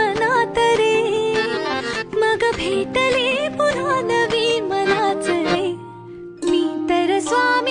मनात रे, मग भेटले पुन्हा नवी मनाच रे. मी तर स्वामी